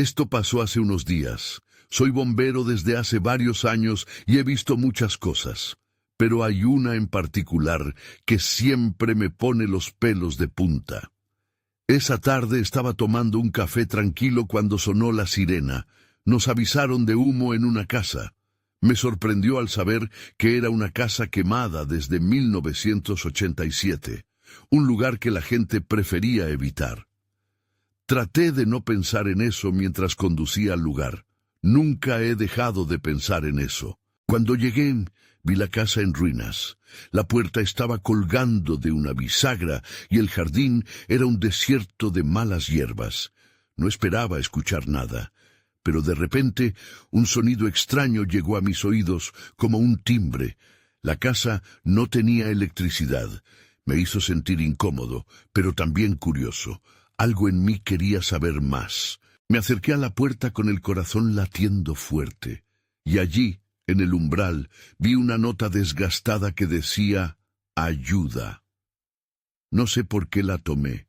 Esto pasó hace unos días. Soy bombero desde hace varios años y he visto muchas cosas. Pero hay una en particular que siempre me pone los pelos de punta. Esa tarde estaba tomando un café tranquilo cuando sonó la sirena. Nos avisaron de humo en una casa. Me sorprendió al saber que era una casa quemada desde 1987, un lugar que la gente prefería evitar. Traté de no pensar en eso mientras conducía al lugar. Nunca he dejado de pensar en eso. Cuando llegué, vi la casa en ruinas. La puerta estaba colgando de una bisagra y el jardín era un desierto de malas hierbas. No esperaba escuchar nada, pero de repente un sonido extraño llegó a mis oídos como un timbre. La casa no tenía electricidad. Me hizo sentir incómodo, pero también curioso. Algo en mí quería saber más. Me acerqué a la puerta con el corazón latiendo fuerte, y allí, en el umbral, vi una nota desgastada que decía «Ayuda». No sé por qué la tomé,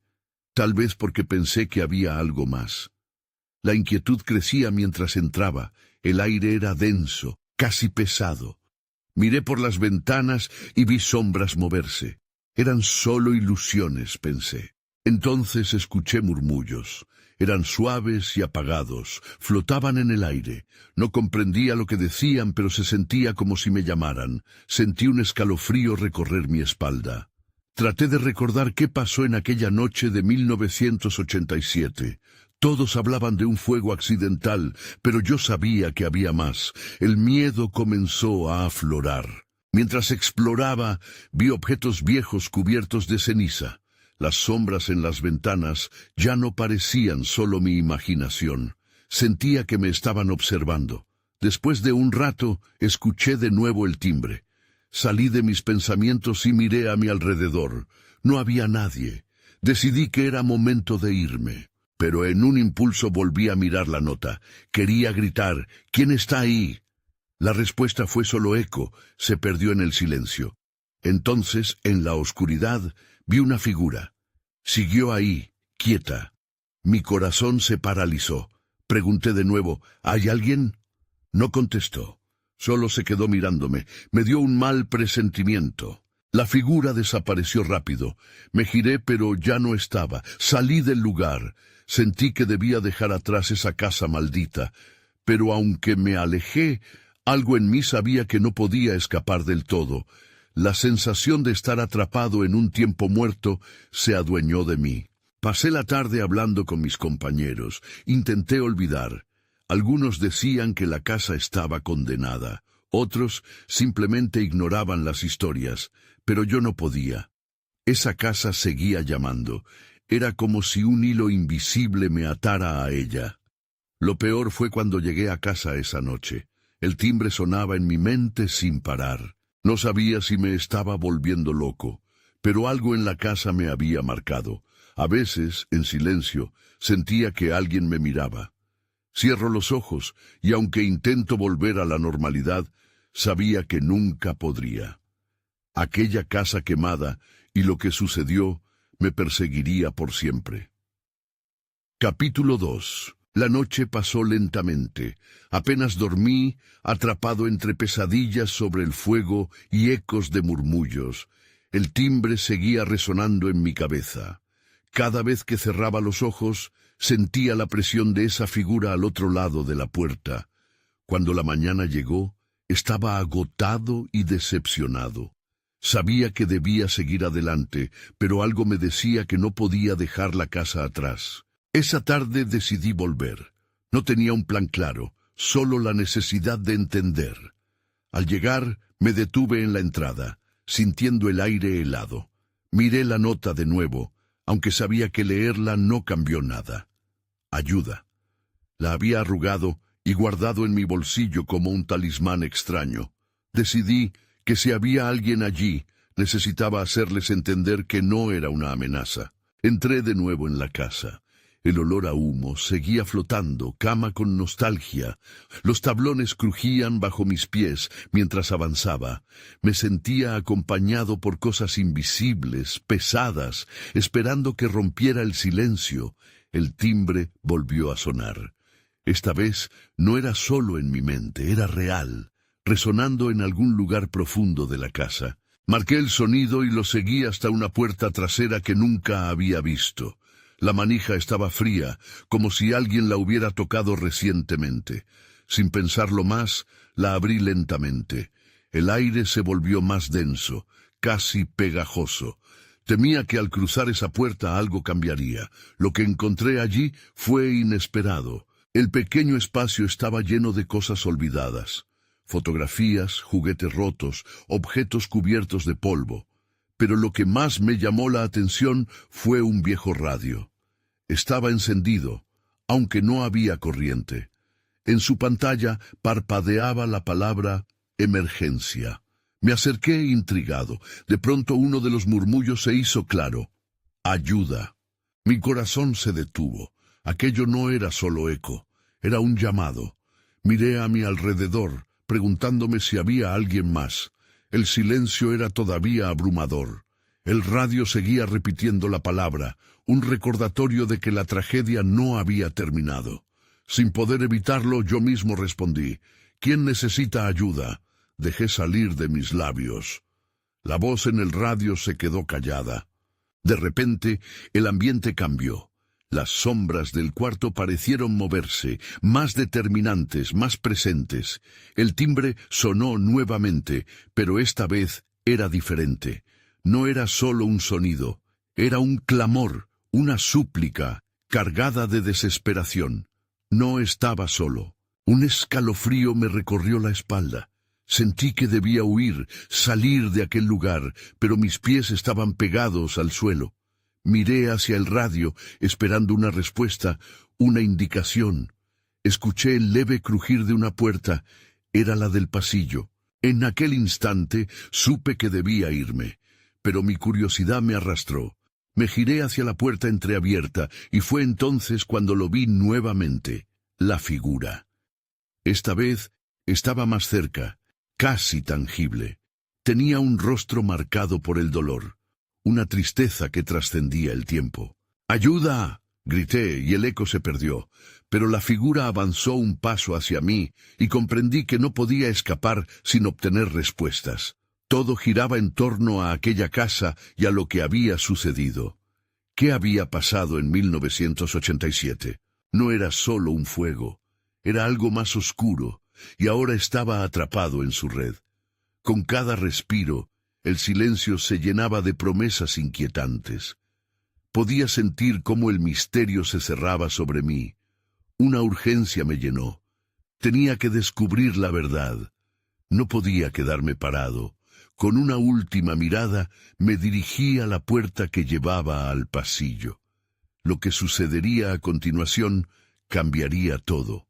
tal vez porque pensé que había algo más. La inquietud crecía mientras entraba, el aire era denso, casi pesado. Miré por las ventanas y vi sombras moverse. Eran solo ilusiones, pensé. Entonces escuché murmullos. Eran suaves y apagados, flotaban en el aire. No comprendía lo que decían, pero se sentía como si me llamaran. Sentí un escalofrío recorrer mi espalda. Traté de recordar qué pasó en aquella noche de 1987. Todos hablaban de un fuego accidental, pero yo sabía que había más. El miedo comenzó a aflorar. Mientras exploraba, vi objetos viejos cubiertos de ceniza. Las sombras en las ventanas ya no parecían solo mi imaginación. Sentía que me estaban observando. Después de un rato, escuché de nuevo el timbre. Salí de mis pensamientos y miré a mi alrededor. No había nadie. Decidí que era momento de irme. Pero en un impulso volví a mirar la nota. Quería gritar, «¿Quién está ahí?». La respuesta fue solo eco, se perdió en el silencio. Entonces, en la oscuridad, vi una figura. Siguió ahí, quieta. Mi corazón se paralizó. Pregunté de nuevo, «¿Hay alguien?». No contestó. Solo se quedó mirándome. Me dio un mal presentimiento. La figura desapareció rápido. Me giré, pero ya no estaba. Salí del lugar. Sentí que debía dejar atrás esa casa maldita. Pero aunque me alejé, algo en mí sabía que no podía escapar del todo. La sensación de estar atrapado en un tiempo muerto se adueñó de mí. Pasé la tarde hablando con mis compañeros. Intenté olvidar. Algunos decían que la casa estaba condenada. Otros simplemente ignoraban las historias. Pero yo no podía. Esa casa seguía llamando. Era como si un hilo invisible me atara a ella. Lo peor fue cuando llegué a casa esa noche. El timbre sonaba en mi mente sin parar. No sabía si me estaba volviendo loco, pero algo en la casa me había marcado. A veces, en silencio, sentía que alguien me miraba. Cierro los ojos, y aunque intento volver a la normalidad, sabía que nunca podría. Aquella casa quemada y lo que sucedió me perseguiría por siempre. Capítulo 2. La noche pasó lentamente. Apenas dormí, atrapado entre pesadillas sobre el fuego y ecos de murmullos. El timbre seguía resonando en mi cabeza. Cada vez que cerraba los ojos, sentía la presión de esa figura al otro lado de la puerta. Cuando la mañana llegó, estaba agotado y decepcionado. Sabía que debía seguir adelante, pero algo me decía que no podía dejar la casa atrás. Esa tarde decidí volver. No tenía un plan claro, solo la necesidad de entender. Al llegar, me detuve en la entrada, sintiendo el aire helado. Miré la nota de nuevo, aunque sabía que leerla no cambió nada. Ayuda. La había arrugado y guardado en mi bolsillo como un talismán extraño. Decidí que si había alguien allí, necesitaba hacerles entender que no era una amenaza. Entré de nuevo en la casa. El olor a humo seguía flotando, cama con nostalgia. Los tablones crujían bajo mis pies mientras avanzaba. Me sentía acompañado por cosas invisibles, pesadas, esperando que rompiera el silencio. El timbre volvió a sonar. Esta vez no era solo en mi mente, era real, resonando en algún lugar profundo de la casa. Marqué el sonido y lo seguí hasta una puerta trasera que nunca había visto. La manija estaba fría, como si alguien la hubiera tocado recientemente. Sin pensarlo más, la abrí lentamente. El aire se volvió más denso, casi pegajoso. Temía que al cruzar esa puerta algo cambiaría. Lo que encontré allí fue inesperado. El pequeño espacio estaba lleno de cosas olvidadas. Fotografías, juguetes rotos, objetos cubiertos de polvo. Pero lo que más me llamó la atención fue un viejo radio. Estaba encendido, aunque no había corriente. En su pantalla parpadeaba la palabra emergencia. Me acerqué intrigado. De pronto uno de los murmullos se hizo claro. Ayuda. Mi corazón se detuvo. Aquello no era solo eco, era un llamado. Miré a mi alrededor, preguntándome si había alguien más. El silencio era todavía abrumador. El radio seguía repitiendo la palabra, un recordatorio de que la tragedia no había terminado. Sin poder evitarlo, yo mismo respondí. ¿Quién necesita ayuda? Dejé salir de mis labios. La voz en el radio se quedó callada. De repente, el ambiente cambió. Las sombras del cuarto parecieron moverse, más determinantes, más presentes. El timbre sonó nuevamente, pero esta vez era diferente. No era solo un sonido, era un clamor, una súplica, cargada de desesperación. No estaba solo. Un escalofrío me recorrió la espalda. Sentí que debía huir, salir de aquel lugar, pero mis pies estaban pegados al suelo. Miré hacia el radio, esperando una respuesta, una indicación. Escuché el leve crujir de una puerta. Era la del pasillo. En aquel instante supe que debía irme, pero mi curiosidad me arrastró. Me giré hacia la puerta entreabierta, y fue entonces cuando lo vi nuevamente. La figura. Esta vez estaba más cerca, casi tangible. Tenía un rostro marcado por el dolor. Una tristeza que trascendía el tiempo. ¡Ayuda! Grité y el eco se perdió, pero la figura avanzó un paso hacia mí y comprendí que no podía escapar sin obtener respuestas. Todo giraba en torno a aquella casa y a lo que había sucedido. ¿Qué había pasado en 1987? No era solo un fuego, era algo más oscuro, y ahora estaba atrapado en su red. Con cada respiro, el silencio se llenaba de promesas inquietantes. Podía sentir cómo el misterio se cerraba sobre mí. Una urgencia me llenó. Tenía que descubrir la verdad. No podía quedarme parado. Con una última mirada me dirigí a la puerta que llevaba al pasillo. Lo que sucedería a continuación cambiaría todo.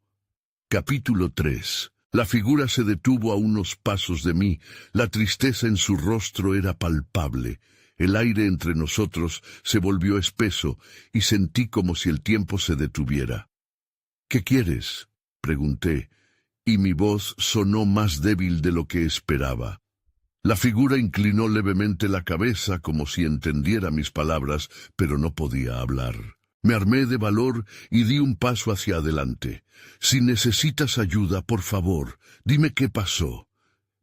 Capítulo 3. La figura se detuvo a unos pasos de mí. La tristeza en su rostro era palpable. El aire entre nosotros se volvió espeso y sentí como si el tiempo se detuviera. ¿Qué quieres?, pregunté, y mi voz sonó más débil de lo que esperaba. La figura inclinó levemente la cabeza como si entendiera mis palabras, pero no podía hablar. Me armé de valor y di un paso hacia adelante. Si necesitas ayuda, por favor, dime qué pasó.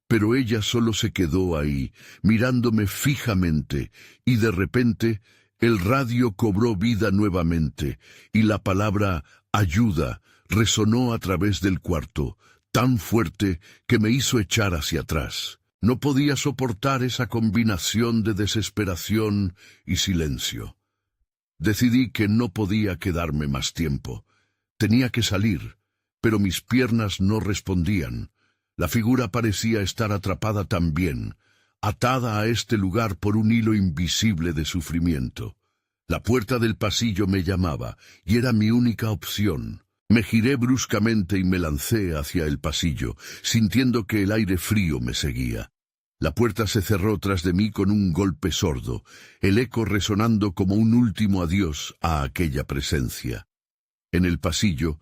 Pero ella solo se quedó ahí, mirándome fijamente, y de repente el radio cobró vida nuevamente, y la palabra ayuda resonó a través del cuarto, tan fuerte que me hizo echar hacia atrás. No podía soportar esa combinación de desesperación y silencio. Decidí que no podía quedarme más tiempo. Tenía que salir, pero mis piernas no respondían. La figura parecía estar atrapada también, atada a este lugar por un hilo invisible de sufrimiento. La puerta del pasillo me llamaba, y era mi única opción. Me giré bruscamente y me lancé hacia el pasillo, sintiendo que el aire frío me seguía. La puerta se cerró tras de mí con un golpe sordo, el eco resonando como un último adiós a aquella presencia. En el pasillo,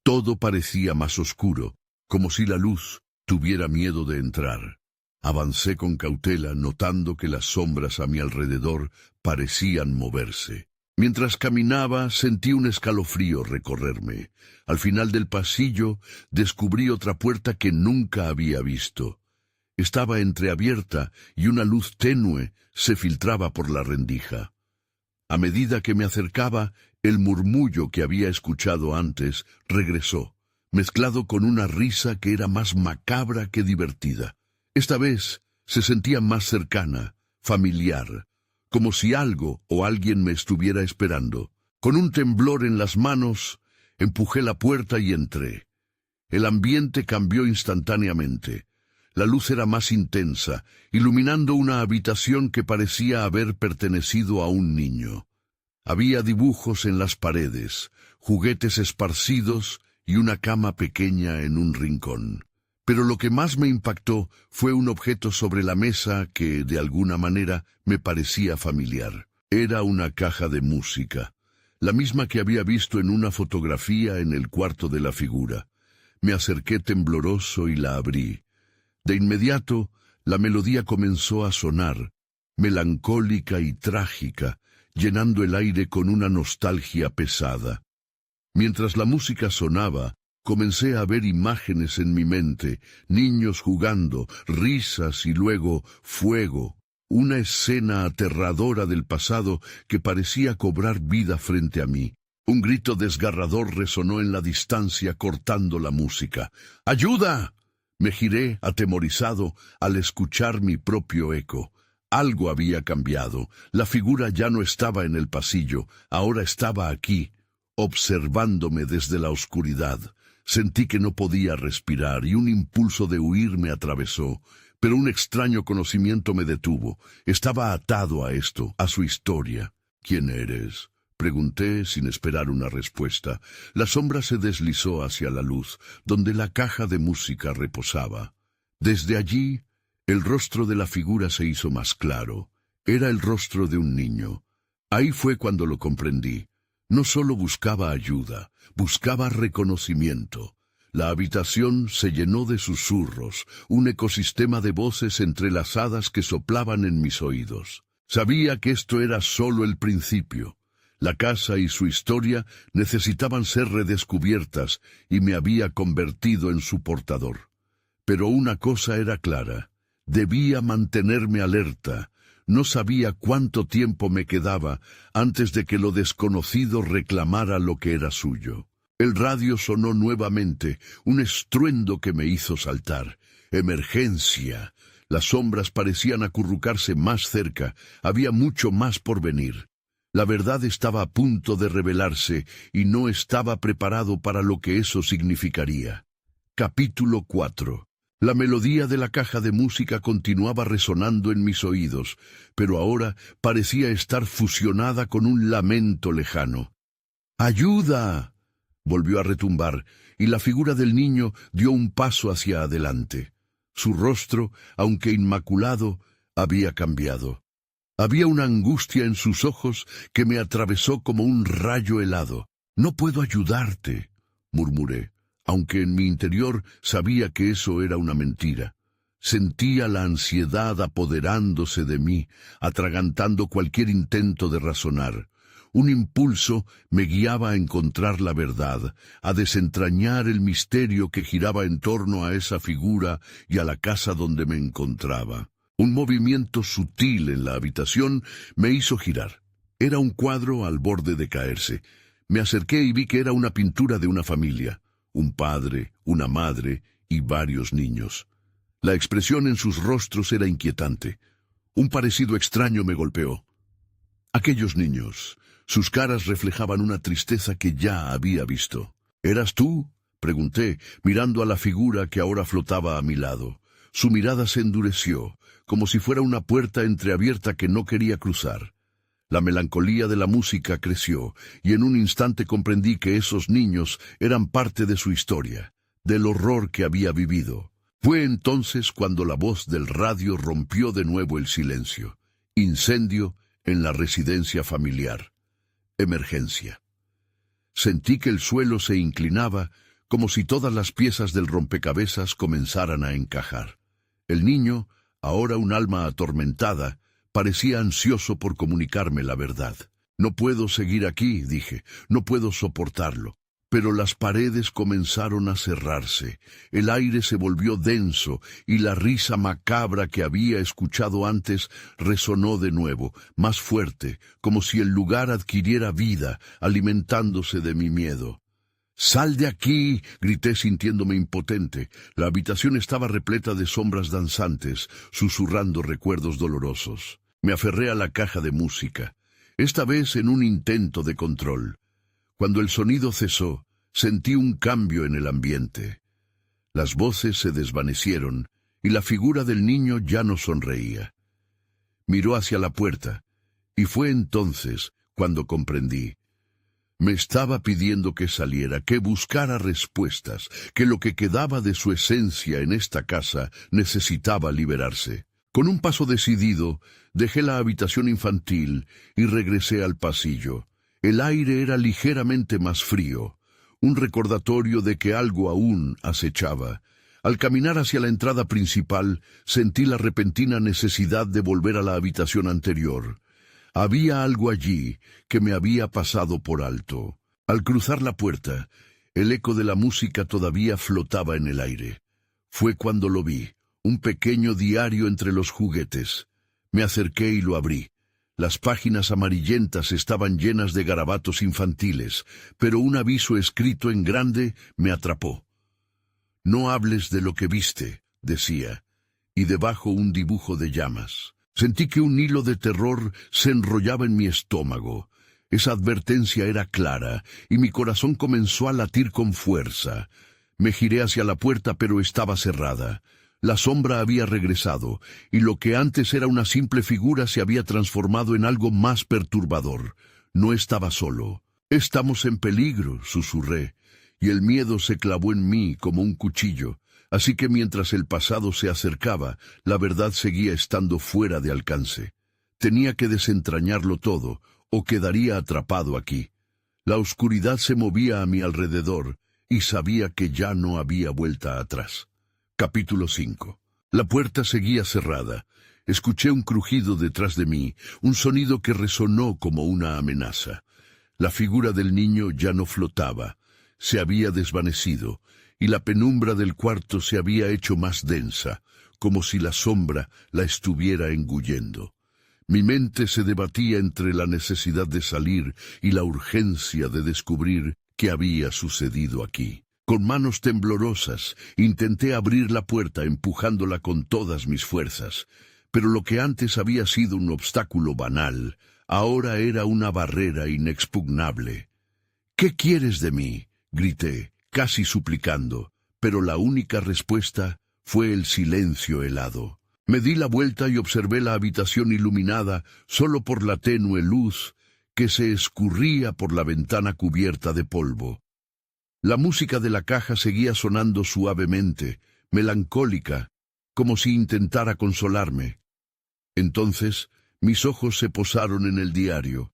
todo parecía más oscuro, como si la luz tuviera miedo de entrar. Avancé con cautela, notando que las sombras a mi alrededor parecían moverse. Mientras caminaba, sentí un escalofrío recorrerme. Al final del pasillo, descubrí otra puerta que nunca había visto. Estaba entreabierta y una luz tenue se filtraba por la rendija. A medida que me acercaba, el murmullo que había escuchado antes regresó, mezclado con una risa que era más macabra que divertida. Esta vez se sentía más cercana, familiar, como si algo o alguien me estuviera esperando. Con un temblor en las manos, empujé la puerta y entré. El ambiente cambió instantáneamente. La luz era más intensa, iluminando una habitación que parecía haber pertenecido a un niño. Había dibujos en las paredes, juguetes esparcidos y una cama pequeña en un rincón. Pero lo que más me impactó fue un objeto sobre la mesa que, de alguna manera, me parecía familiar. Era una caja de música, la misma que había visto en una fotografía en el cuarto de la figura. Me acerqué tembloroso y la abrí. De inmediato, la melodía comenzó a sonar, melancólica y trágica, llenando el aire con una nostalgia pesada. Mientras la música sonaba, comencé a ver imágenes en mi mente, niños jugando, risas y luego fuego, una escena aterradora del pasado que parecía cobrar vida frente a mí. Un grito desgarrador resonó en la distancia cortando la música. ¡Ayuda! Me giré, atemorizado, al escuchar mi propio eco. Algo había cambiado. La figura ya no estaba en el pasillo, ahora estaba aquí, observándome desde la oscuridad. Sentí que no podía respirar y un impulso de huir me atravesó, pero un extraño conocimiento me detuvo. Estaba atado a esto, a su historia. ¿Quién eres?, pregunté sin esperar una respuesta. La sombra se deslizó hacia la luz, donde la caja de música reposaba. Desde allí, el rostro de la figura se hizo más claro. Era el rostro de un niño. Ahí fue cuando lo comprendí. No solo buscaba ayuda, buscaba reconocimiento. La habitación se llenó de susurros, un ecosistema de voces entrelazadas que soplaban en mis oídos. Sabía que esto era solo el principio. La casa y su historia necesitaban ser redescubiertas y me había convertido en su portador. Pero una cosa era clara, debía mantenerme alerta. No sabía cuánto tiempo me quedaba antes de que lo desconocido reclamara lo que era suyo. El radio sonó nuevamente, un estruendo que me hizo saltar. ¡Emergencia! Las sombras parecían acurrucarse más cerca, había mucho más por venir. La verdad estaba a punto de revelarse y no estaba preparado para lo que eso significaría. Capítulo 4. La melodía de la caja de música continuaba resonando en mis oídos, pero ahora parecía estar fusionada con un lamento lejano. ¡Ayuda!, volvió a retumbar, y la figura del niño dio un paso hacia adelante. Su rostro, aunque inmaculado, había cambiado. Había una angustia en sus ojos que me atravesó como un rayo helado. «No puedo ayudarte», murmuré, aunque en mi interior sabía que eso era una mentira. Sentía la ansiedad apoderándose de mí, atragantando cualquier intento de razonar. Un impulso me guiaba a encontrar la verdad, a desentrañar el misterio que giraba en torno a esa figura y a la casa donde me encontraba. Un movimiento sutil en la habitación me hizo girar. Era un cuadro al borde de caerse. Me acerqué y vi que era una pintura de una familia. Un padre, una madre y varios niños. La expresión en sus rostros era inquietante. Un parecido extraño me golpeó. Aquellos niños, sus caras reflejaban una tristeza que ya había visto. «¿Eras tú?», pregunté, mirando a la figura que ahora flotaba a mi lado. Su mirada se endureció, como si fuera una puerta entreabierta que no quería cruzar. La melancolía de la música creció, y en un instante comprendí que esos niños eran parte de su historia, del horror que había vivido. Fue entonces cuando la voz del radio rompió de nuevo el silencio. Incendio en la residencia familiar. Emergencia. Sentí que el suelo se inclinaba, como si todas las piezas del rompecabezas comenzaran a encajar. El niño, ahora un alma atormentada, parecía ansioso por comunicarme la verdad. No puedo seguir aquí, dije, no puedo soportarlo. Pero las paredes comenzaron a cerrarse, el aire se volvió denso y la risa macabra que había escuchado antes resonó de nuevo, más fuerte, como si el lugar adquiriera vida, alimentándose de mi miedo. «¡Sal de aquí!», grité sintiéndome impotente. La habitación estaba repleta de sombras danzantes, susurrando recuerdos dolorosos. Me aferré a la caja de música, esta vez en un intento de control. Cuando el sonido cesó, sentí un cambio en el ambiente. Las voces se desvanecieron y la figura del niño ya no sonreía. Miró hacia la puerta, y fue entonces cuando comprendí. Me estaba pidiendo que saliera, que buscara respuestas, que lo que quedaba de su esencia en esta casa necesitaba liberarse. Con un paso decidido, dejé la habitación infantil y regresé al pasillo. El aire era ligeramente más frío, un recordatorio de que algo aún acechaba. Al caminar hacia la entrada principal, sentí la repentina necesidad de volver a la habitación anterior. Había algo allí que me había pasado por alto. Al cruzar la puerta, el eco de la música todavía flotaba en el aire. Fue cuando lo vi, un pequeño diario entre los juguetes. Me acerqué y lo abrí. Las páginas amarillentas estaban llenas de garabatos infantiles, pero un aviso escrito en grande me atrapó. «No hables de lo que viste», decía, y debajo un dibujo de llamas. Sentí que un hilo de terror se enrollaba en mi estómago. Esa advertencia era clara, y mi corazón comenzó a latir con fuerza. Me giré hacia la puerta, pero estaba cerrada. La sombra había regresado, y lo que antes era una simple figura se había transformado en algo más perturbador. No estaba solo. «Estamos en peligro», susurré, y el miedo se clavó en mí como un cuchillo. Así que mientras el pasado se acercaba, la verdad seguía estando fuera de alcance. Tenía que desentrañarlo todo, o quedaría atrapado aquí. La oscuridad se movía a mi alrededor, y sabía que ya no había vuelta atrás. Capítulo 5. La puerta seguía cerrada. Escuché un crujido detrás de mí, un sonido que resonó como una amenaza. La figura del niño ya no flotaba, se había desvanecido, y la penumbra del cuarto se había hecho más densa, como si la sombra la estuviera engullendo. Mi mente se debatía entre la necesidad de salir y la urgencia de descubrir qué había sucedido aquí. Con manos temblorosas, intenté abrir la puerta empujándola con todas mis fuerzas, pero lo que antes había sido un obstáculo banal, ahora era una barrera inexpugnable. «¿Qué quieres de mí?», grité, casi suplicando, pero la única respuesta fue el silencio helado. Me di la vuelta y observé la habitación iluminada solo por la tenue luz que se escurría por la ventana cubierta de polvo. La música de la caja seguía sonando suavemente, melancólica, como si intentara consolarme. Entonces, mis ojos se posaron en el diario.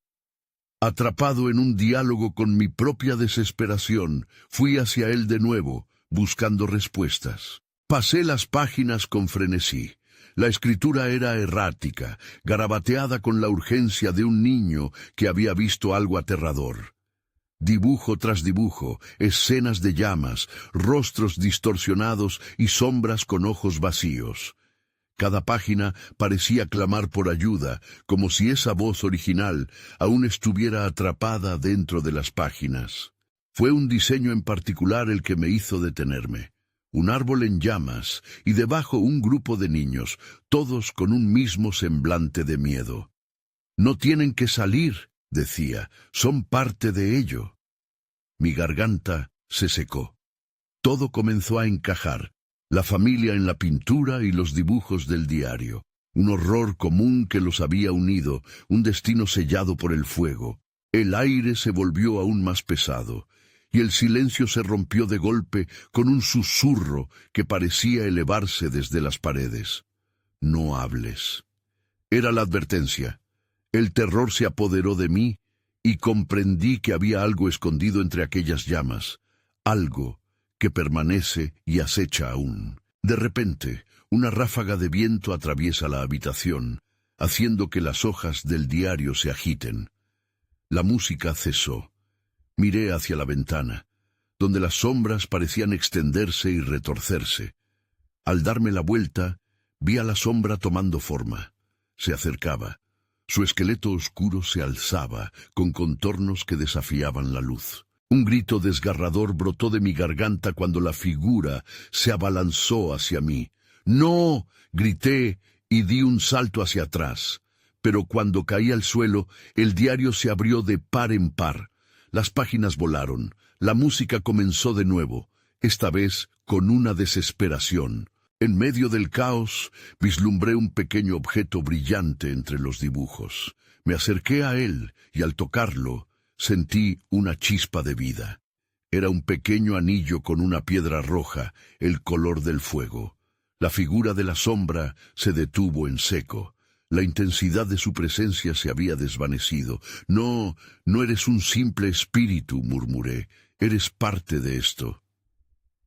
Atrapado en un diálogo con mi propia desesperación, fui hacia él de nuevo, buscando respuestas. Pasé las páginas con frenesí. La escritura era errática, garabateada con la urgencia de un niño que había visto algo aterrador. Dibujo tras dibujo, escenas de llamas, rostros distorsionados y sombras con ojos vacíos. Cada página parecía clamar por ayuda, como si esa voz original aún estuviera atrapada dentro de las páginas. Fue un diseño en particular el que me hizo detenerme. Un árbol en llamas y debajo un grupo de niños, todos con un mismo semblante de miedo. «No tienen que salir», decía, «son parte de ello». Mi garganta se secó. Todo comenzó a encajar, la familia en la pintura y los dibujos del diario, un horror común que los había unido, un destino sellado por el fuego. El aire se volvió aún más pesado, y el silencio se rompió de golpe con un susurro que parecía elevarse desde las paredes. «No hables». Era la advertencia. El terror se apoderó de mí y comprendí que había algo escondido entre aquellas llamas, algo que permanece y acecha aún. De repente, una ráfaga de viento atraviesa la habitación, haciendo que las hojas del diario se agiten. La música cesó. Miré hacia la ventana, donde las sombras parecían extenderse y retorcerse. Al darme la vuelta, vi a la sombra tomando forma. Se acercaba. Su esqueleto oscuro se alzaba, con contornos que desafiaban la luz. Un grito desgarrador brotó de mi garganta cuando la figura se abalanzó hacia mí. ¡No! Grité y di un salto hacia atrás. Pero cuando caí al suelo, el diario se abrió de par en par. Las páginas volaron. La música comenzó de nuevo, esta vez con una desesperación. En medio del caos, vislumbré un pequeño objeto brillante entre los dibujos. Me acerqué a él y al tocarlo, sentí una chispa de vida. Era un pequeño anillo con una piedra roja, el color del fuego. La figura de la sombra se detuvo en seco. La intensidad de su presencia se había desvanecido. No eres un simple espíritu, murmuré. Eres parte de esto.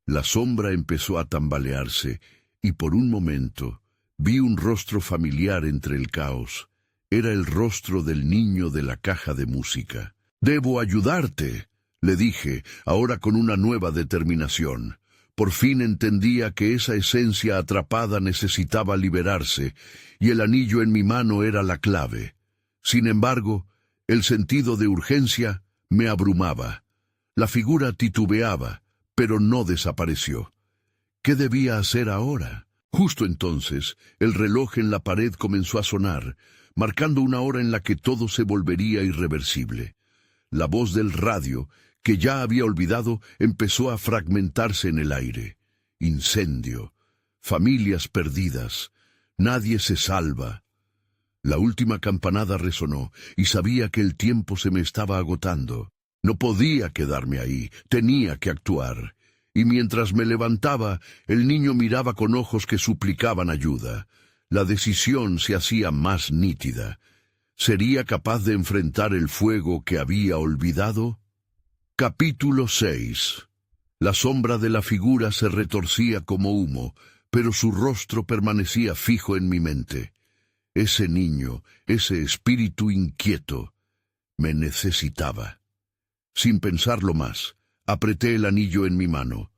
La sombra empezó a tambalearse, y por un momento vi un rostro familiar entre el caos. Era el rostro del niño de la caja de música. «Debo ayudarte», le dije, ahora con una nueva determinación. Por fin entendía que esa esencia atrapada necesitaba liberarse, y el anillo en mi mano era la clave. Sin embargo, el sentido de urgencia me abrumaba. La figura titubeaba, pero no desapareció. ¿Qué debía hacer ahora? Justo entonces, el reloj en la pared comenzó a sonar, marcando una hora en la que todo se volvería irreversible. La voz del radio, que ya había olvidado, empezó a fragmentarse en el aire. Incendio, familias perdidas, nadie se salva. La última campanada resonó, y sabía que el tiempo se me estaba agotando. No podía quedarme ahí, tenía que actuar. Y mientras me levantaba, el niño miraba con ojos que suplicaban ayuda. La decisión se hacía más nítida. ¿Sería capaz de enfrentar el fuego que había olvidado? Capítulo 6. La sombra de la figura se retorcía como humo, pero su rostro permanecía fijo en mi mente. Ese niño, ese espíritu inquieto, me necesitaba. Sin pensarlo más, apreté el anillo en mi mano.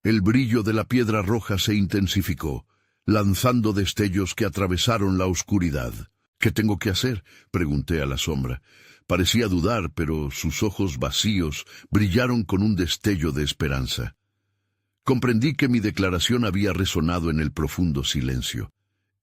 El brillo de la piedra roja se intensificó, lanzando destellos que atravesaron la oscuridad. «¿Qué tengo que hacer?», pregunté a la sombra. Parecía dudar, pero sus ojos vacíos brillaron con un destello de esperanza. Comprendí que mi declaración había resonado en el profundo silencio.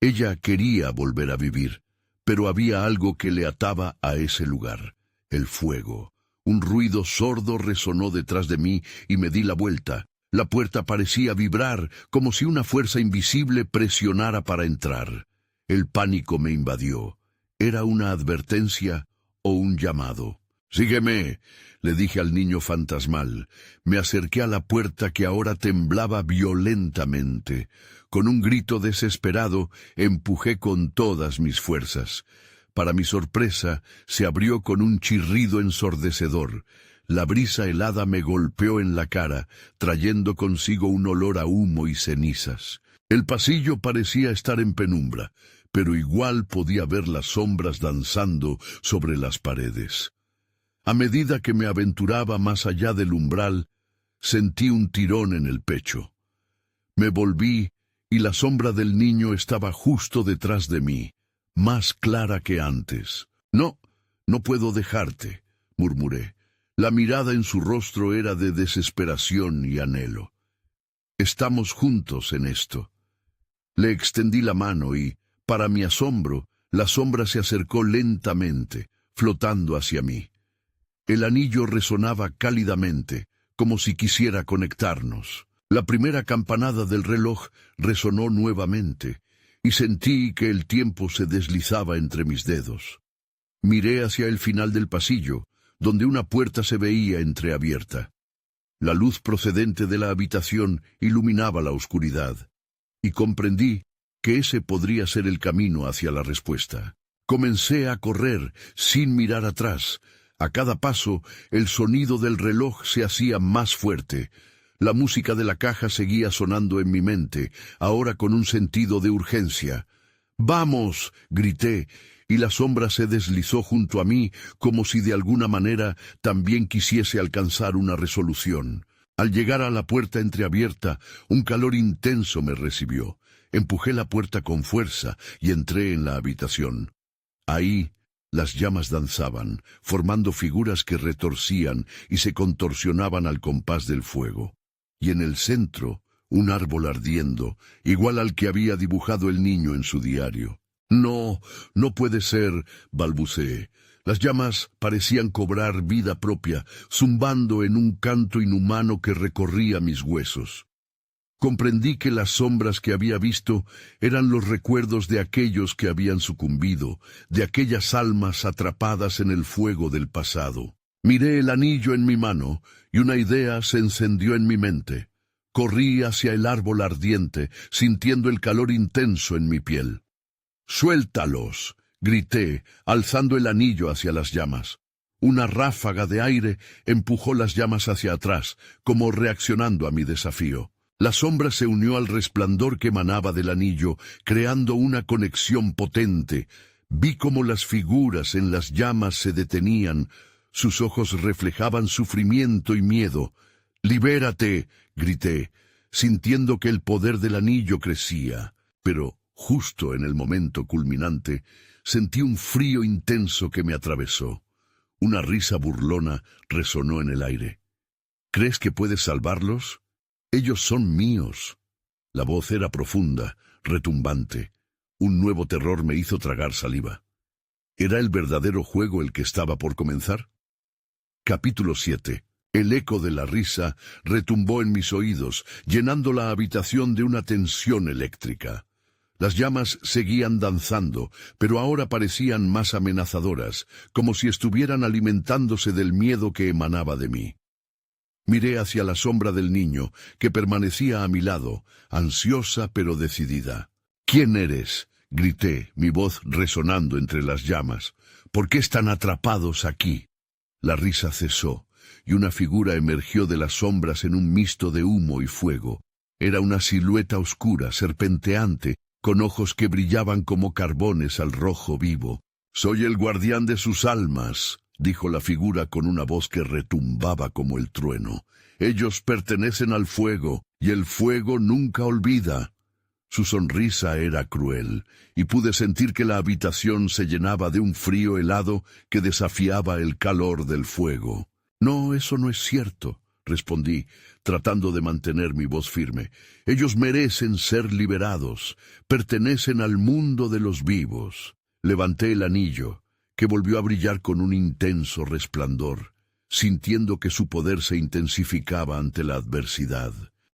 Ella quería volver a vivir, pero había algo que le ataba a ese lugar: el fuego. Un ruido sordo resonó detrás de mí y me di la vuelta. La puerta parecía vibrar, como si una fuerza invisible presionara para entrar. El pánico me invadió. ¿Era una advertencia o un llamado? «Sígueme», le dije al niño fantasmal. Me acerqué a la puerta que ahora temblaba violentamente. Con un grito desesperado, empujé con todas mis fuerzas. Para mi sorpresa, se abrió con un chirrido ensordecedor. La brisa helada me golpeó en la cara, trayendo consigo un olor a humo y cenizas. El pasillo parecía estar en penumbra, pero igual podía ver las sombras danzando sobre las paredes. A medida que me aventuraba más allá del umbral, sentí un tirón en el pecho. Me volví y la sombra del niño estaba justo detrás de mí, más clara que antes. «No puedo dejarte», murmuré. La mirada en su rostro era de desesperación y anhelo. «Estamos juntos en esto». Le extendí la mano y, para mi asombro, la sombra se acercó lentamente, flotando hacia mí. El anillo resonaba cálidamente, como si quisiera conectarnos. La primera campanada del reloj resonó nuevamente, y sentí que el tiempo se deslizaba entre mis dedos. Miré hacia el final del pasillo, donde una puerta se veía entreabierta. La luz procedente de la habitación iluminaba la oscuridad, y comprendí que ese podría ser el camino hacia la respuesta. Comencé a correr, sin mirar atrás. A cada paso, el sonido del reloj se hacía más fuerte. La música de la caja seguía sonando en mi mente, ahora con un sentido de urgencia. «¡Vamos!», grité, y la sombra se deslizó junto a mí como si de alguna manera también quisiese alcanzar una resolución. Al llegar a la puerta entreabierta, un calor intenso me recibió. Empujé la puerta con fuerza y entré en la habitación. Ahí, las llamas danzaban, formando figuras que retorcían y se contorsionaban al compás del fuego. Y en el centro, un árbol ardiendo, igual al que había dibujado el niño en su diario. No, no puede ser, balbuceé. Las llamas parecían cobrar vida propia, zumbando en un canto inhumano que recorría mis huesos. Comprendí que las sombras que había visto eran los recuerdos de aquellos que habían sucumbido, de aquellas almas atrapadas en el fuego del pasado. Miré el anillo en mi mano y una idea se encendió en mi mente. Corrí hacia el árbol ardiente, sintiendo el calor intenso en mi piel. «¡Suéltalos!», grité, alzando el anillo hacia las llamas. Una ráfaga de aire empujó las llamas hacia atrás, como reaccionando a mi desafío. La sombra se unió al resplandor que emanaba del anillo, creando una conexión potente. Vi cómo las figuras en las llamas se detenían. Sus ojos reflejaban sufrimiento y miedo. «¡Libérate!», grité, sintiendo que el poder del anillo crecía. Pero, justo en el momento culminante, sentí un frío intenso que me atravesó. Una risa burlona resonó en el aire. «¿Crees que puedes salvarlos? Ellos son míos». La voz era profunda, retumbante. Un nuevo terror me hizo tragar saliva. ¿Era el verdadero juego el que estaba por comenzar? Capítulo 7. El eco de la risa retumbó en mis oídos, llenando la habitación de una tensión eléctrica. Las llamas seguían danzando, pero ahora parecían más amenazadoras, como si estuvieran alimentándose del miedo que emanaba de mí. Miré hacia la sombra del niño, que permanecía a mi lado, ansiosa pero decidida. «¿Quién eres?», grité, mi voz resonando entre las llamas. «¿Por qué están atrapados aquí?». La risa cesó, y una figura emergió de las sombras en un misto de humo y fuego. Era una silueta oscura, serpenteante, con ojos que brillaban como carbones al rojo vivo. «Soy el guardián de sus almas», dijo la figura con una voz que retumbaba como el trueno. «Ellos pertenecen al fuego, y el fuego nunca olvida». Su sonrisa era cruel, y pude sentir que la habitación se llenaba de un frío helado que desafiaba el calor del fuego. «No, eso no es cierto», respondí, tratando de mantener mi voz firme. «Ellos merecen ser liberados, pertenecen al mundo de los vivos». Levanté el anillo, que volvió a brillar con un intenso resplandor, sintiendo que su poder se intensificaba ante la adversidad.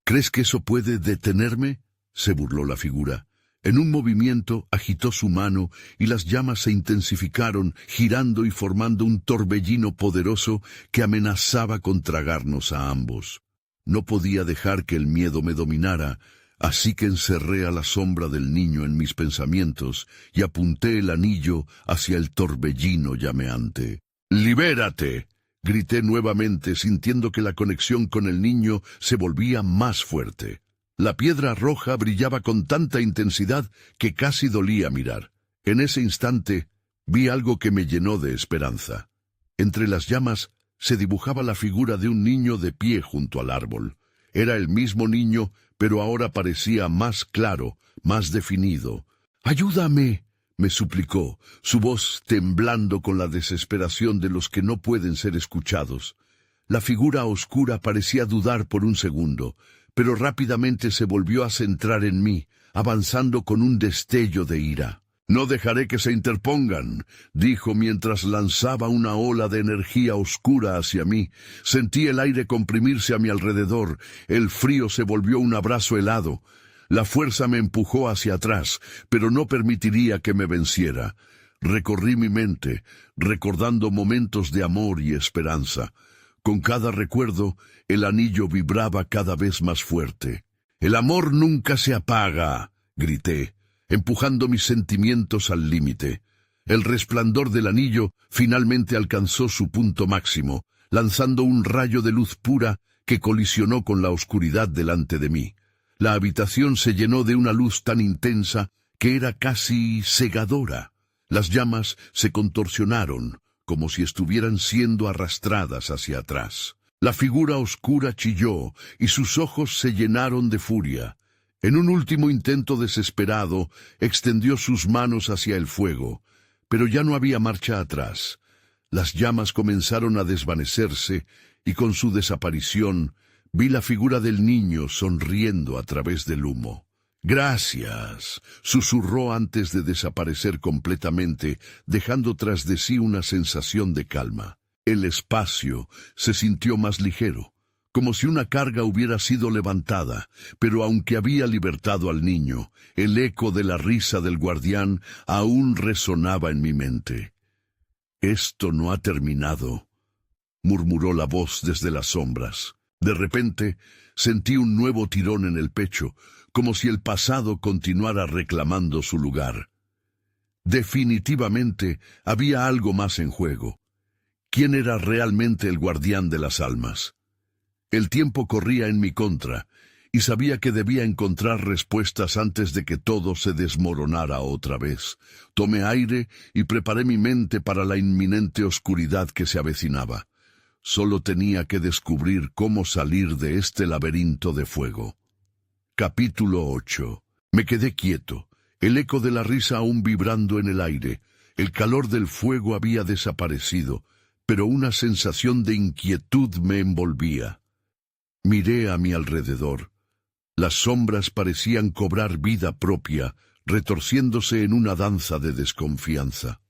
«¿Crees que eso puede detenerme?», se burló la figura. En un movimiento agitó su mano y las llamas se intensificaron, girando y formando un torbellino poderoso que amenazaba con tragarnos a ambos. No podía dejar que el miedo me dominara, así que encerré a la sombra del niño en mis pensamientos y apunté el anillo hacia el torbellino llameante. «¡Libérate!», grité nuevamente, sintiendo que la conexión con el niño se volvía más fuerte. La piedra roja brillaba con tanta intensidad que casi dolía mirar. En ese instante vi algo que me llenó de esperanza. Entre las llamas se dibujaba la figura de un niño de pie junto al árbol. Era el mismo niño, pero ahora parecía más claro, más definido. «¡Ayúdame!», me suplicó, su voz temblando con la desesperación de los que no pueden ser escuchados. La figura oscura parecía dudar por un segundo, pero rápidamente se volvió a centrar en mí, avanzando con un destello de ira. «No dejaré que se interpongan», dijo mientras lanzaba una ola de energía oscura hacia mí. Sentí el aire comprimirse a mi alrededor, el frío se volvió un abrazo helado. La fuerza me empujó hacia atrás, pero no permitiría que me venciera. Recorrí mi mente, recordando momentos de amor y esperanza. Con cada recuerdo, el anillo vibraba cada vez más fuerte. «El amor nunca se apaga», grité, empujando mis sentimientos al límite. El resplandor del anillo finalmente alcanzó su punto máximo, lanzando un rayo de luz pura que colisionó con la oscuridad delante de mí. La habitación se llenó de una luz tan intensa que era casi cegadora. Las llamas se contorsionaron, como si estuvieran siendo arrastradas hacia atrás. La figura oscura chilló, y sus ojos se llenaron de furia. En un último intento desesperado, extendió sus manos hacia el fuego, pero ya no había marcha atrás. Las llamas comenzaron a desvanecerse, y con su desaparición, vi la figura del niño sonriendo a través del humo. «Gracias», susurró antes de desaparecer completamente, dejando tras de sí una sensación de calma. El espacio se sintió más ligero, como si una carga hubiera sido levantada, pero aunque había libertado al niño, el eco de la risa del guardián aún resonaba en mi mente. «Esto no ha terminado», murmuró la voz desde las sombras. De repente, sentí un nuevo tirón en el pecho, como si el pasado continuara reclamando su lugar. Definitivamente había algo más en juego. ¿Quién era realmente el guardián de las almas? El tiempo corría en mi contra, y sabía que debía encontrar respuestas antes de que todo se desmoronara otra vez. Tomé aire y preparé mi mente para la inminente oscuridad que se avecinaba. Solo tenía que descubrir cómo salir de este laberinto de fuego. Capítulo 8. Me quedé quieto, el eco de la risa aún vibrando en el aire. El calor del fuego había desaparecido, pero una sensación de inquietud me envolvía. Miré a mi alrededor. Las sombras parecían cobrar vida propia, retorciéndose en una danza de desconfianza.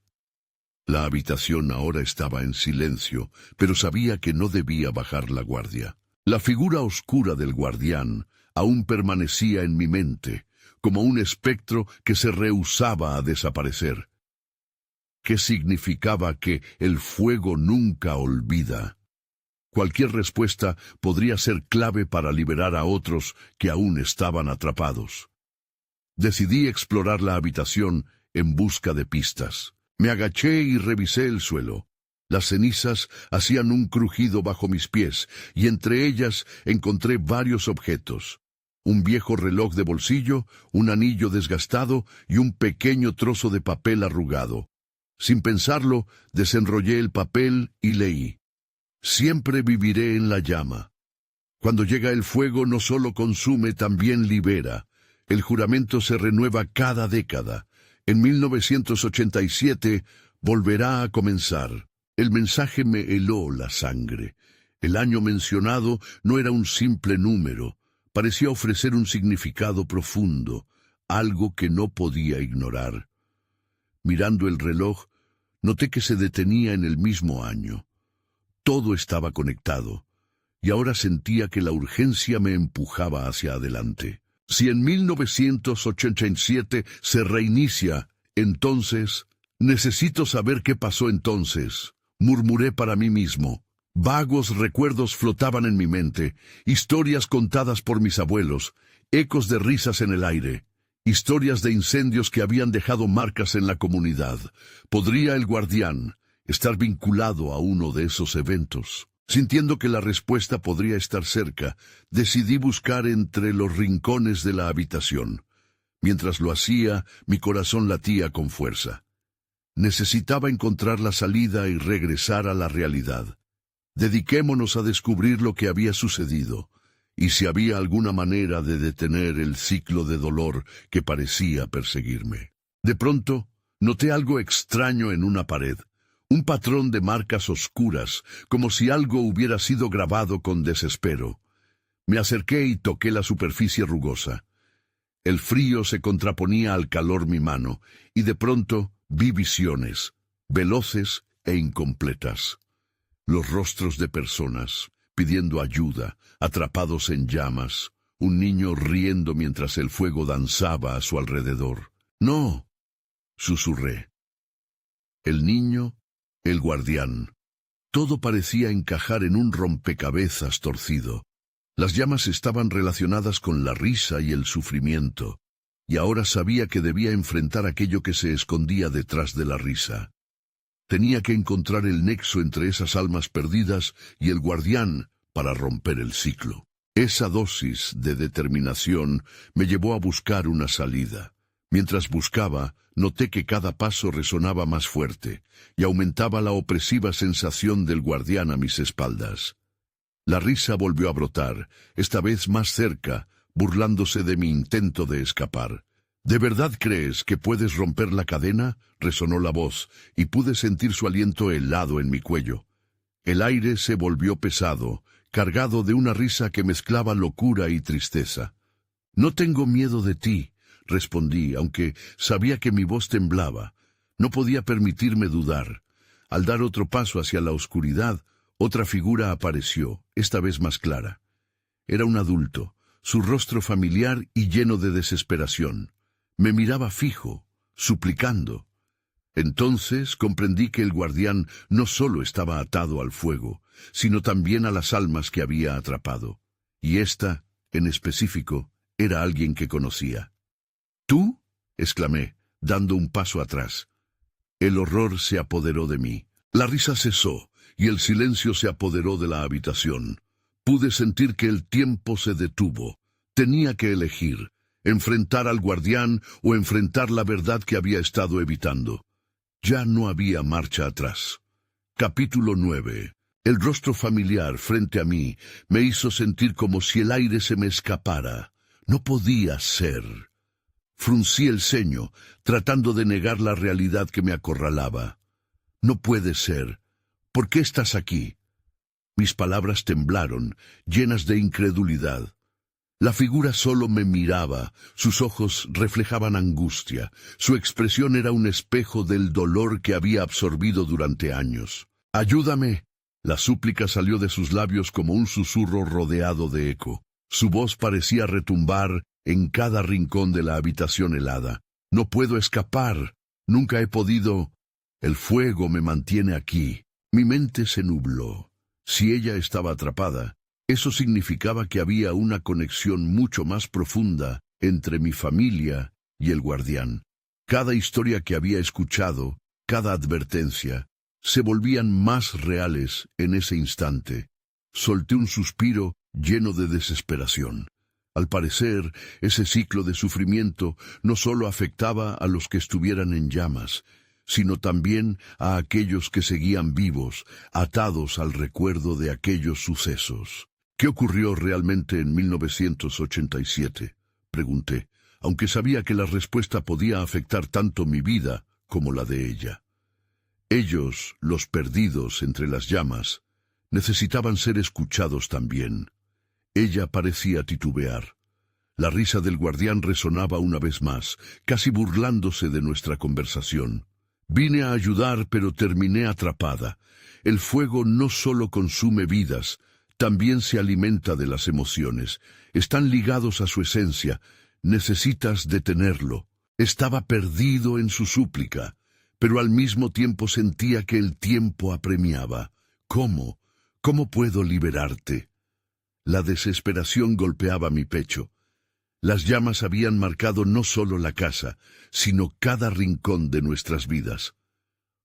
La habitación ahora estaba en silencio, pero sabía que no debía bajar la guardia. La figura oscura del guardián aún permanecía en mi mente, como un espectro que se rehusaba a desaparecer. ¿Qué significaba que el fuego nunca olvida? Cualquier respuesta podría ser clave para liberar a otros que aún estaban atrapados. Decidí explorar la habitación en busca de pistas. Me agaché y revisé el suelo. Las cenizas hacían un crujido bajo mis pies, y entre ellas encontré varios objetos. Un viejo reloj de bolsillo, un anillo desgastado y un pequeño trozo de papel arrugado. Sin pensarlo, desenrollé el papel y leí: «Siempre viviré en la llama. Cuando llega el fuego no solo consume, también libera. El juramento se renueva cada década. En 1987 volverá a comenzar». El mensaje me heló la sangre. El año mencionado no era un simple número. Parecía ofrecer un significado profundo, algo que no podía ignorar. Mirando el reloj, noté que se detenía en el mismo año. Todo estaba conectado, y ahora sentía que la urgencia me empujaba hacia adelante. Si en 1987 se reinicia, entonces, necesito saber qué pasó entonces, murmuré para mí mismo. Vagos recuerdos flotaban en mi mente, historias contadas por mis abuelos, ecos de risas en el aire, historias de incendios que habían dejado marcas en la comunidad. ¿Podría el guardián estar vinculado a uno de esos eventos? Sintiendo que la respuesta podría estar cerca, decidí buscar entre los rincones de la habitación. Mientras lo hacía, mi corazón latía con fuerza. Necesitaba encontrar la salida y regresar a la realidad. Dediquémonos a descubrir lo que había sucedido, y si había alguna manera de detener el ciclo de dolor que parecía perseguirme. De pronto, noté algo extraño en una pared, un patrón de marcas oscuras, como si algo hubiera sido grabado con desespero. Me acerqué y toqué la superficie rugosa. El frío se contraponía al calor mi mano, y de pronto vi visiones, veloces e incompletas. Los rostros de personas, pidiendo ayuda, atrapados en llamas, un niño riendo mientras el fuego danzaba a su alrededor. «No», susurré. El niño, el guardián. Todo parecía encajar en un rompecabezas torcido. Las llamas estaban relacionadas con la risa y el sufrimiento, y ahora sabía que debía enfrentar aquello que se escondía detrás de la risa. Tenía que encontrar el nexo entre esas almas perdidas y el guardián para romper el ciclo. Esa dosis de determinación me llevó a buscar una salida. Mientras buscaba, noté que cada paso resonaba más fuerte y aumentaba la opresiva sensación del guardián a mis espaldas. La risa volvió a brotar, esta vez más cerca, burlándose de mi intento de escapar. ¿De verdad crees que puedes romper la cadena?, resonó la voz, y pude sentir su aliento helado en mi cuello. El aire se volvió pesado, cargado de una risa que mezclaba locura y tristeza. «No tengo miedo de ti», respondí, aunque sabía que mi voz temblaba. No podía permitirme dudar. Al dar otro paso hacia la oscuridad, otra figura apareció, esta vez más clara. Era un adulto, su rostro familiar y lleno de desesperación. Me miraba fijo, suplicando. Entonces comprendí que el guardián no solo estaba atado al fuego, sino también a las almas que había atrapado. Y esta, en específico, era alguien que conocía. «¿Tú?», exclamé, dando un paso atrás. El horror se apoderó de mí. La risa cesó, y el silencio se apoderó de la habitación. Pude sentir que el tiempo se detuvo. Tenía que elegir, enfrentar al guardián o enfrentar la verdad que había estado evitando. Ya no había marcha atrás. Capítulo 9. El rostro familiar frente a mí me hizo sentir como si el aire se me escapara. No podía ser. Fruncí el ceño, tratando de negar la realidad que me acorralaba. «No puede ser. ¿Por qué estás aquí?». Mis palabras temblaron, llenas de incredulidad. La figura solo me miraba, sus ojos reflejaban angustia, su expresión era un espejo del dolor que había absorbido durante años. «Ayúdame». La súplica salió de sus labios como un susurro rodeado de eco. Su voz parecía retumbar en cada rincón de la habitación helada. «No puedo escapar. Nunca he podido. El fuego me mantiene aquí». Mi mente se nubló. Si ella estaba atrapada, eso significaba que había una conexión mucho más profunda entre mi familia y el guardián. Cada historia que había escuchado, cada advertencia, se volvían más reales en ese instante. Solté un suspiro lleno de desesperación. Al parecer, ese ciclo de sufrimiento no solo afectaba a los que estuvieran en llamas, sino también a aquellos que seguían vivos, atados al recuerdo de aquellos sucesos. «¿Qué ocurrió realmente en 1987?», pregunté, aunque sabía que la respuesta podía afectar tanto mi vida como la de ella. Ellos, los perdidos entre las llamas, necesitaban ser escuchados también. Ella parecía titubear. La risa del guardián resonaba una vez más, casi burlándose de nuestra conversación. «Vine a ayudar, pero terminé atrapada. El fuego no solo consume vidas, también se alimenta de las emociones. Están ligados a su esencia. Necesitas detenerlo». Estaba perdido en su súplica, pero al mismo tiempo sentía que el tiempo apremiaba. «¿Cómo? ¿Cómo puedo liberarte?». La desesperación golpeaba mi pecho. Las llamas habían marcado no solo la casa, sino cada rincón de nuestras vidas.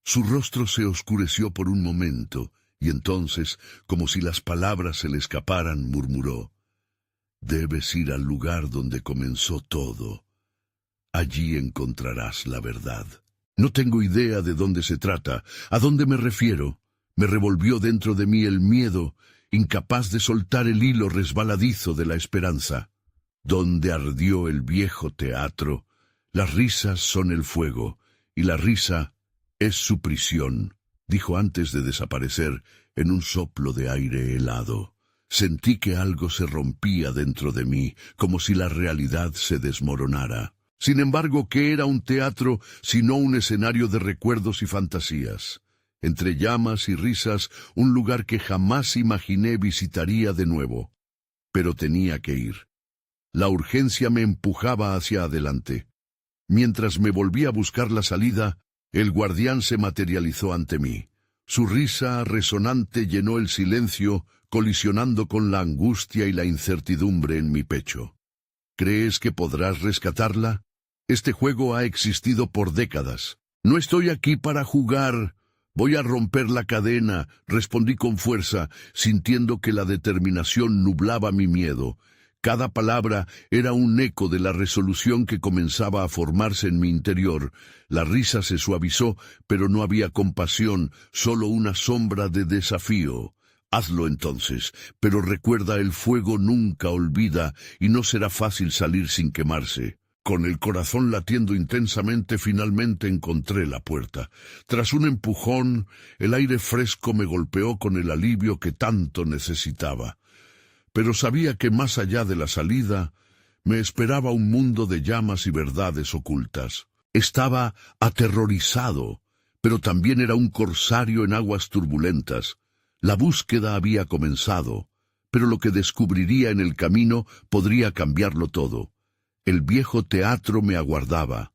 Su rostro se oscureció por un momento, y entonces, como si las palabras se le escaparan, murmuró: «Debes ir al lugar donde comenzó todo. Allí encontrarás la verdad». No tengo idea de dónde se trata, a dónde me refiero. Me revolvió dentro de mí el miedo, incapaz de soltar el hilo resbaladizo de la esperanza. Donde ardió el viejo teatro, las risas son el fuego, y la risa es su prisión, dijo antes de desaparecer en un soplo de aire helado. Sentí que algo se rompía dentro de mí, como si la realidad se desmoronara. Sin embargo, ¿qué era un teatro sino un escenario de recuerdos y fantasías? Entre llamas y risas, un lugar que jamás imaginé visitaría de nuevo. Pero tenía que ir. La urgencia me empujaba hacia adelante. Mientras me volvía a buscar la salida, el guardián se materializó ante mí. Su risa resonante llenó el silencio, colisionando con la angustia y la incertidumbre en mi pecho. «¿Crees que podrás rescatarla? Este juego ha existido por décadas. No estoy aquí para jugar. Voy a romper la cadena», respondí con fuerza, sintiendo que la determinación nublaba mi miedo. Cada palabra era un eco de la resolución que comenzaba a formarse en mi interior. La risa se suavizó, pero no había compasión, solo una sombra de desafío. Hazlo entonces, pero recuerda, el fuego nunca olvida y no será fácil salir sin quemarse. Con el corazón latiendo intensamente, finalmente encontré la puerta. Tras un empujón, el aire fresco me golpeó con el alivio que tanto necesitaba. Pero sabía que más allá de la salida, me esperaba un mundo de llamas y verdades ocultas. Estaba aterrorizado, pero también era un corsario en aguas turbulentas. La búsqueda había comenzado, pero lo que descubriría en el camino podría cambiarlo todo. El viejo teatro me aguardaba,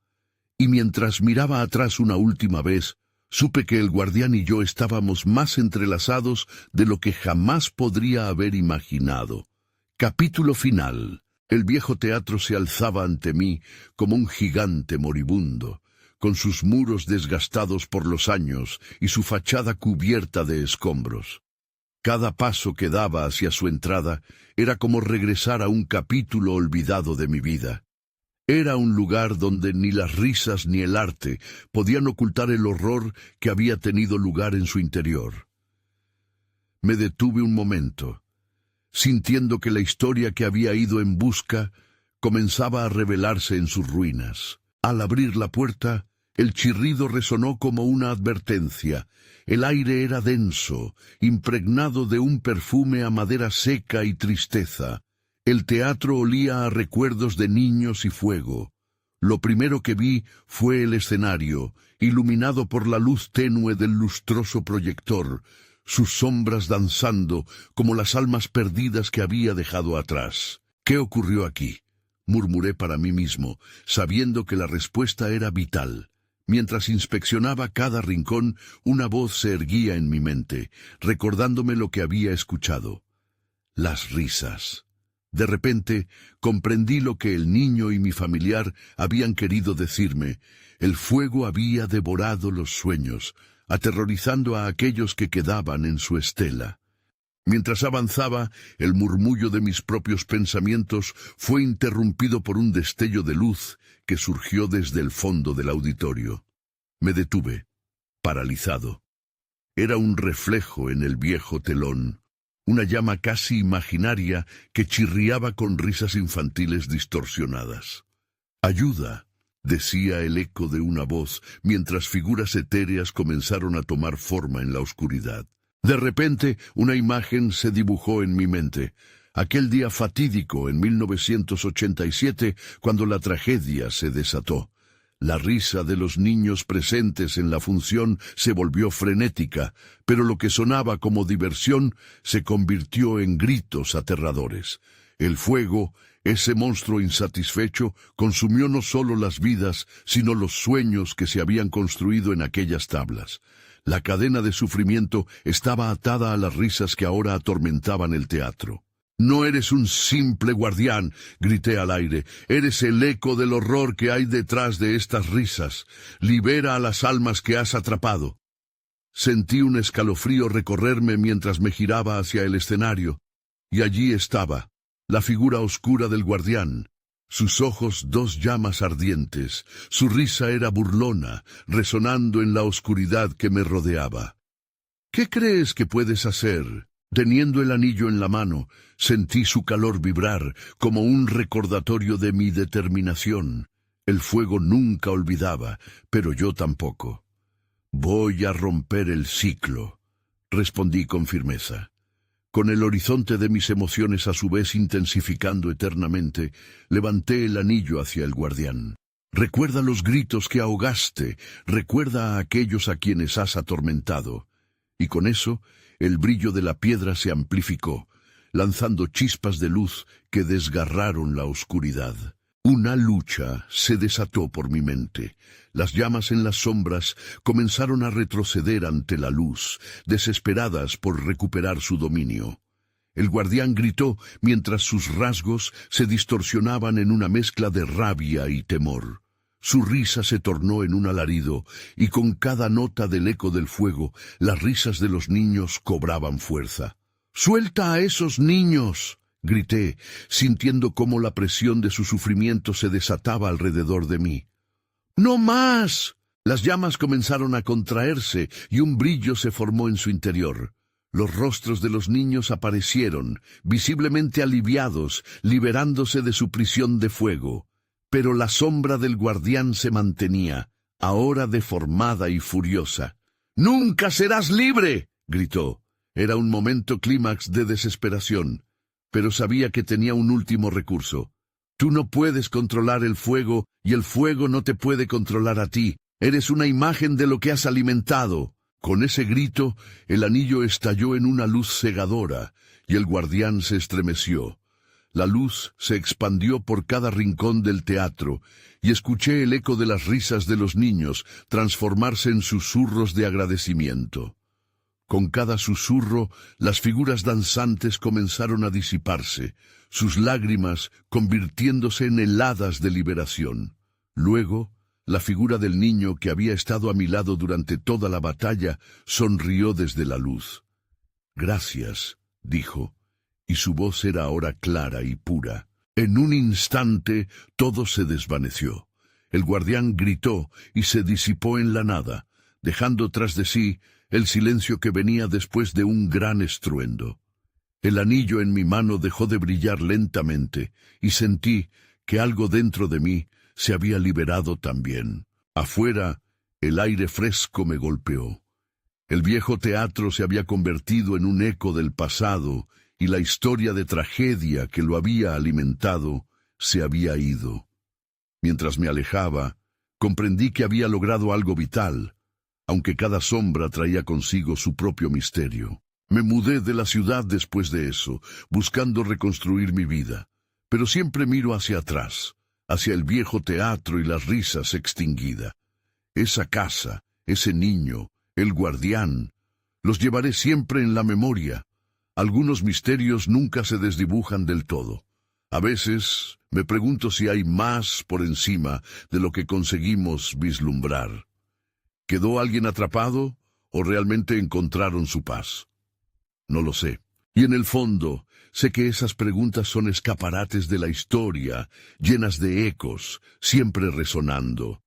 y mientras miraba atrás una última vez, supe que el guardián y yo estábamos más entrelazados de lo que jamás podría haber imaginado. Capítulo final. El viejo teatro se alzaba ante mí como un gigante moribundo, con sus muros desgastados por los años y su fachada cubierta de escombros. Cada paso que daba hacia su entrada era como regresar a un capítulo olvidado de mi vida. Era un lugar donde ni las risas ni el arte podían ocultar el horror que había tenido lugar en su interior. Me detuve un momento, sintiendo que la historia que había ido en busca comenzaba a revelarse en sus ruinas. Al abrir la puerta, el chirrido resonó como una advertencia. El aire era denso, impregnado de un perfume a madera seca y tristeza. El teatro olía a recuerdos de niños y fuego. Lo primero que vi fue el escenario, iluminado por la luz tenue del lustroso proyector, sus sombras danzando como las almas perdidas que había dejado atrás. ¿Qué ocurrió aquí?, murmuré para mí mismo, sabiendo que la respuesta era vital. Mientras inspeccionaba cada rincón, una voz se erguía en mi mente, recordándome lo que había escuchado. Las risas. De repente, comprendí lo que el niño y mi familiar habían querido decirme. El fuego había devorado los sueños, aterrorizando a aquellos que quedaban en su estela. Mientras avanzaba, el murmullo de mis propios pensamientos fue interrumpido por un destello de luz que surgió desde el fondo del auditorio. Me detuve, paralizado. Era un reflejo en el viejo telón, una llama casi imaginaria que chirriaba con risas infantiles distorsionadas. «¡Ayuda!», decía el eco de una voz, mientras figuras etéreas comenzaron a tomar forma en la oscuridad. De repente, una imagen se dibujó en mi mente. Aquel día fatídico en 1987, cuando la tragedia se desató. La risa de los niños presentes en la función se volvió frenética, pero lo que sonaba como diversión se convirtió en gritos aterradores. El fuego, ese monstruo insatisfecho, consumió no solo las vidas, sino los sueños que se habían construido en aquellas tablas. La cadena de sufrimiento estaba atada a las risas que ahora atormentaban el teatro. «No eres un simple guardián», grité al aire. «Eres el eco del horror que hay detrás de estas risas. Libera a las almas que has atrapado». Sentí un escalofrío recorrerme mientras me giraba hacia el escenario. Y allí estaba, la figura oscura del guardián. Sus ojos dos llamas ardientes. Su risa era burlona, resonando en la oscuridad que me rodeaba. «¿Qué crees que puedes hacer?». Teniendo el anillo en la mano, sentí su calor vibrar como un recordatorio de mi determinación. El fuego nunca olvidaba, pero yo tampoco. «Voy a romper el ciclo», respondí con firmeza. Con el horizonte de mis emociones a su vez intensificando eternamente, levanté el anillo hacia el guardián. «Recuerda los gritos que ahogaste, recuerda a aquellos a quienes has atormentado». Y con eso, el brillo de la piedra se amplificó, lanzando chispas de luz que desgarraron la oscuridad. Una lucha se desató por mi mente. Las llamas en las sombras comenzaron a retroceder ante la luz, desesperadas por recuperar su dominio. El guardián gritó mientras sus rasgos se distorsionaban en una mezcla de rabia y temor. Su risa se tornó en un alarido, y con cada nota del eco del fuego, las risas de los niños cobraban fuerza. «¡Suelta a esos niños!», grité, sintiendo cómo la presión de su sufrimiento se desataba alrededor de mí. ¡No más! Las llamas comenzaron a contraerse y un brillo se formó en su interior. Los rostros de los niños aparecieron, visiblemente aliviados, liberándose de su prisión de fuego. Pero la sombra del guardián se mantenía, ahora deformada y furiosa. ¡Nunca serás libre!, gritó. Era un momento clímax de desesperación, pero sabía que tenía un último recurso. Tú no puedes controlar el fuego y el fuego no te puede controlar a ti. Eres una imagen de lo que has alimentado. Con ese grito, el anillo estalló en una luz cegadora y el guardián se estremeció. La luz se expandió por cada rincón del teatro y escuché el eco de las risas de los niños transformarse en susurros de agradecimiento. Con cada susurro, las figuras danzantes comenzaron a disiparse, sus lágrimas convirtiéndose en heladas de liberación. Luego, la figura del niño que había estado a mi lado durante toda la batalla sonrió desde la luz. «Gracias», dijo, y su voz era ahora clara y pura. En un instante, todo se desvaneció. El guardián gritó y se disipó en la nada, dejando tras de sí el silencio que venía después de un gran estruendo. El anillo en mi mano dejó de brillar lentamente y sentí que algo dentro de mí se había liberado también. Afuera, el aire fresco me golpeó. El viejo teatro se había convertido en un eco del pasado y la historia de tragedia que lo había alimentado se había ido. Mientras me alejaba, comprendí que había logrado algo vital, aunque cada sombra traía consigo su propio misterio. Me mudé de la ciudad después de eso, buscando reconstruir mi vida, pero siempre miro hacia atrás, hacia el viejo teatro y las risas extinguida. Esa casa, ese niño, el guardián, los llevaré siempre en la memoria. Algunos misterios nunca se desdibujan del todo. A veces me pregunto si hay más por encima de lo que conseguimos vislumbrar. ¿Quedó alguien atrapado o realmente encontraron su paz? No lo sé. Y en el fondo, sé que esas preguntas son escaparates de la historia, llenas de ecos, siempre resonando.